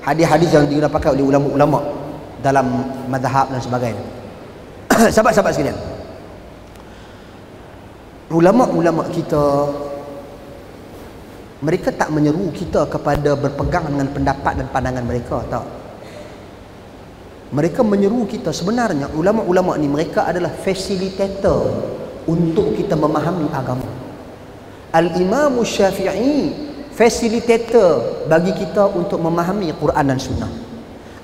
hadis-hadis yang digunakan oleh ulama-ulama dalam mazhab dan sebagainya. Sahabat-sahabat sekalian, ulama-ulama kita, mereka tak menyeru kita kepada berpegang dengan pendapat dan pandangan mereka, tak. Mereka menyeru kita, sebenarnya ulama-ulama ni mereka adalah facilitator untuk kita memahami agama. Al-Imam Syafi'i facilitator bagi kita untuk memahami Quran dan Sunnah.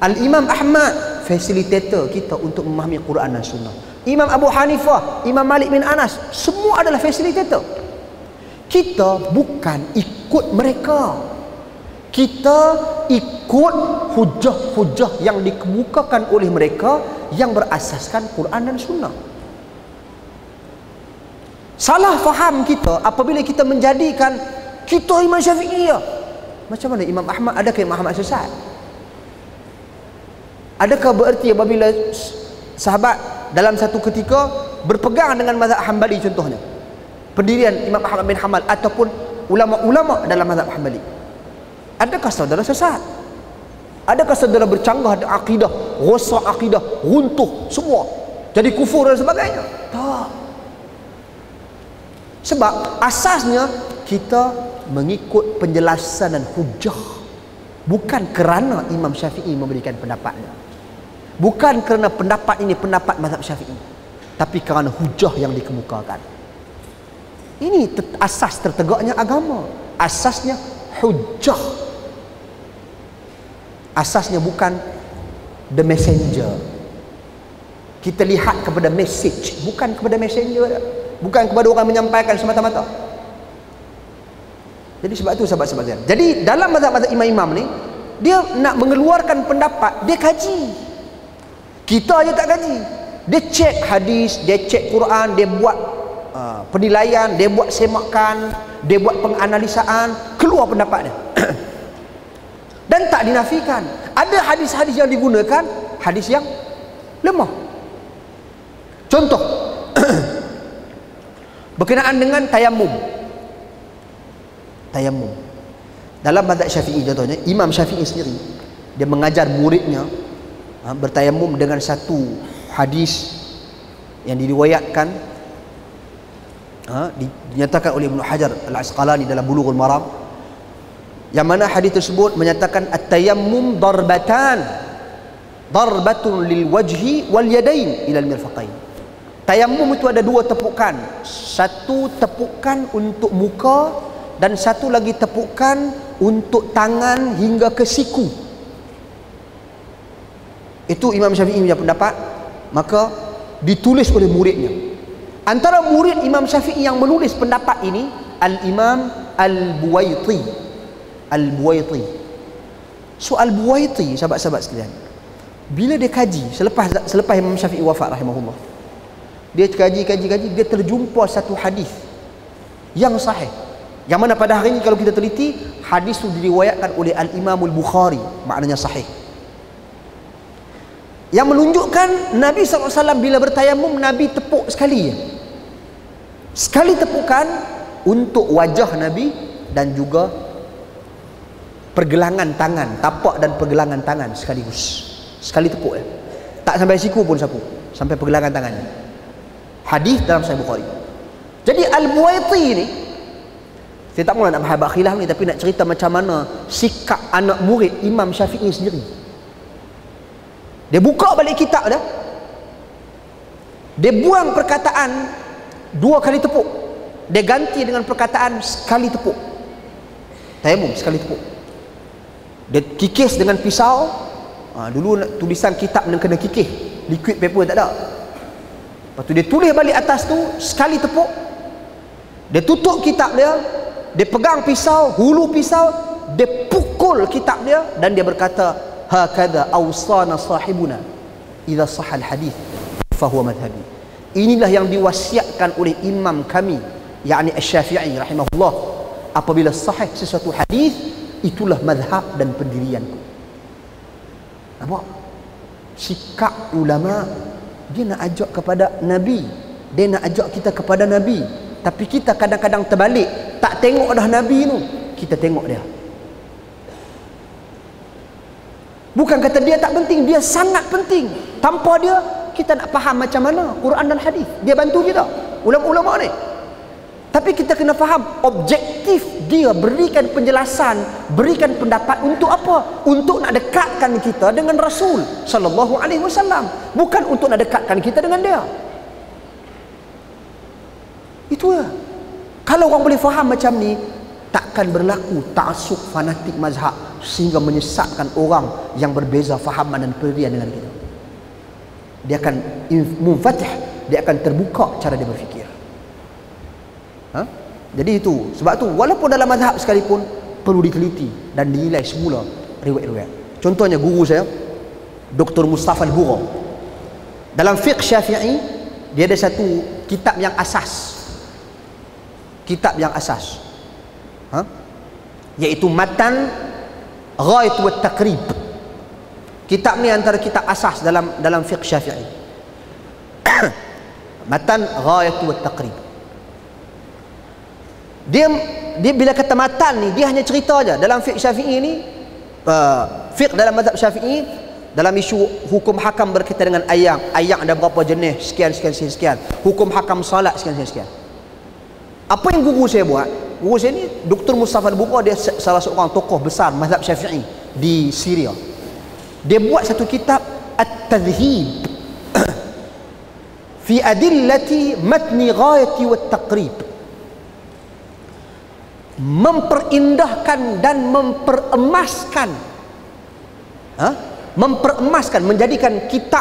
Al-Imam Ahmad facilitator kita untuk memahami Quran dan Sunnah. Imam Abu Hanifah, Imam Malik bin Anas, semua adalah facilitator. Kita bukan ikut mereka, kita ikut hujah-hujah yang dikemukakan oleh mereka yang berasaskan Quran dan Sunnah. Salah faham kita apabila kita menjadikan kita Imam Syafi'i ya. Macam mana Imam Ahmad? Adakah Imam Ahmad sesat? Adakah bererti apabila sahabat dalam satu ketika berpegang dengan mazhab Hambali, contohnya pendirian Imam Ahmad bin Hanbal ataupun ulama-ulama dalam mazhab Hambali, adakah saudara sesat? Adakah saudara bercanggah dengan akidah, rosak akidah, runtuh semua, jadi kufur dan sebagainya? Tak. Sebab asasnya kita mengikut penjelasan dan hujah, bukan kerana Imam Syafi'i memberikan pendapatnya, bukan kerana pendapat ini pendapat mazhab Syafi'i, tapi kerana hujah yang dikemukakan. Ini asas tertegaknya agama. Asasnya hujah. Asasnya bukan the messenger. Kita lihat kepada message, bukan kepada messenger, bukan kepada orang menyampaikan semata-mata. Jadi sebab itu sahabat-sahabat sekalian, jadi dalam mazhab-mazhab imam-imam ni, dia nak mengeluarkan pendapat, dia kaji. Kita aja tak kaji. Dia cek hadis, dia cek Quran, dia buat penilaian, dia buat semakan, dia buat penganalisaan, keluar pendapat dia. Dan tak dinafikan. Ada hadis-hadis yang digunakan, hadis yang lemah. Contoh berkenaan dengan tayamum. Tayamum dalam mazhab Syafi'i, contohnya Imam Syafi'i sendiri, dia mengajar muridnya bertayamum dengan satu hadis yang diriwayatkan, dinyatakan oleh Ibnu Hajar Al-Asqalani dalam Bulughul Maram, yang mana hadis tersebut menyatakan at-tayammum darbatan, darbatun lil wajhi wal yadain ila al-mirfaqain. Tayammum itu ada dua tepukan, satu tepukan untuk muka dan satu lagi tepukan untuk tangan hingga ke siku. Itu Imam Syafi'i punya pendapat. Maka ditulis oleh muridnya. Antara murid Imam Syafi'i yang menulis pendapat ini, Al-Imam Al-Buwaiti. Al-Buwaiti. So Al-Buwaiti, sahabat-sahabat sekalian, bila dia kaji selepas Imam Syafi'i wafat rahimahullah, dia kaji, dia terjumpa satu hadis yang sahih, yang mana pada hari ini kalau kita teliti, hadis itu diriwayatkan oleh Al-Imam Al-Bukhari, maknanya sahih, yang menunjukkan Nabi SAW bila bertayamum, Nabi tepuk sekali, sekali tepukan untuk wajah Nabi dan juga pergelangan tangan, tapak dan pergelangan tangan sekaligus, sekali tepuk, tak sampai siku pun sapu, sampai pergelangan tangannya. Hadis dalam Sahih Bukhari. Jadi Al-Buwaiti ni, saya tak mahu nak bahas khilaf ni, tapi nak cerita macam mana sikap anak murid Imam Syafi'i sendiri. Dia buka balik kitab dia, dia buang perkataan dua kali tepuk, dia ganti dengan perkataan sekali tepuk. Tayamum sekali tepuk. Dia kikis dengan pisau. Dulu tulisan kitab yang kena kikis, liquid paper tak ada. Lepas tu dia tulis balik atas tu sekali tepuk. Dia tutup kitab dia, dia pegang pisau, hulu pisau, dia pukul kitab dia, dan dia berkata, hakadha awsana sahibuna idza sahal hadith fahuwa madhhabi. Inilah yang diwasiatkan oleh imam kami, yakni Asy-Syafi'i rahimahullah, apabila sahih sesuatu hadis, itulah madhab dan pendirianku. Nampak? Sikap ulama, dia nak ajak kepada Nabi, dia nak ajak kita kepada Nabi, tapi kita kadang-kadang terbalik, tak tengok dah Nabi tu, kita tengok dia. Bukan kata dia tak penting, dia sangat penting. Tanpa dia kita nak faham macam mana Quran dan hadis. Dia bantu kita, ulama-ulama ni. Tapi kita kena faham objektif dia berikan penjelasan, berikan pendapat untuk apa? Untuk nak dekatkan kita dengan Rasul sallallahu alaihi wasallam, bukan untuk nak dekatkan kita dengan dia. Itu ya. Kalau orang boleh faham macam ni, takkan berlaku ta'assub fanatik mazhab sehingga menyesatkan orang yang berbeza fahaman dan pendirian dengan kita. Dia akan munfatih, dia akan terbuka cara dia berfikir. Jadi itu sebab tu walaupun dalam mazhab sekalipun perlu diteliti dan dinilai semula riwayat-riwayat. Contohnya guru saya Dr. Mustafa Al-Hura, dalam fiqh Syafi'i dia ada satu kitab yang asas, iaitu Matan Ghayat wa Taqrib. Kitab ni antara kitab asas dalam fiqh Syafi'i. Matan Ghayat wa Taqrib. Dia bila kata matan ni, dia hanya cerita aja. Dalam fiqh Syafi'i ni, fiqh dalam mazhab Syafi'i, dalam isu hukum hakam berkaitan dengan ayam ada berapa jenis, sekian. Hukum hakam salat sekian. Apa yang guru saya buat? Guru saya ni Dr. Mustafa Al-Hura, dia salah seorang tokoh besar mazhab Syafi'i di Syria. Dia buat satu kitab At-Tadhhib fi adillati matni ghayati wa taqrib. Memperindahkan dan memperemaskan, menjadikan kitab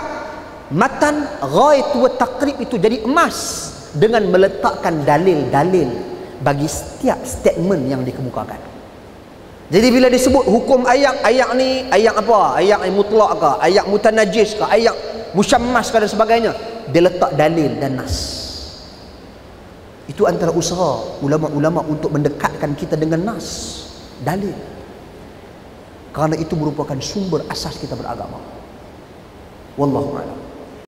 Matan Ghayat wa Taqrib itu jadi emas dengan meletakkan dalil-dalil bagi setiap statement yang dikemukakan. Jadi bila disebut hukum ayat ni ayat apa? Ayat mutlak ke? Ayat mutanajis ke? Ayat musyammas ke dan sebagainya? Dia letak dalil dan nas. Itu antara usaha ulama-ulama untuk mendekatkan kita dengan nas, dalil. Kerana itu merupakan sumber asas kita beragama. Wallahu a'lam.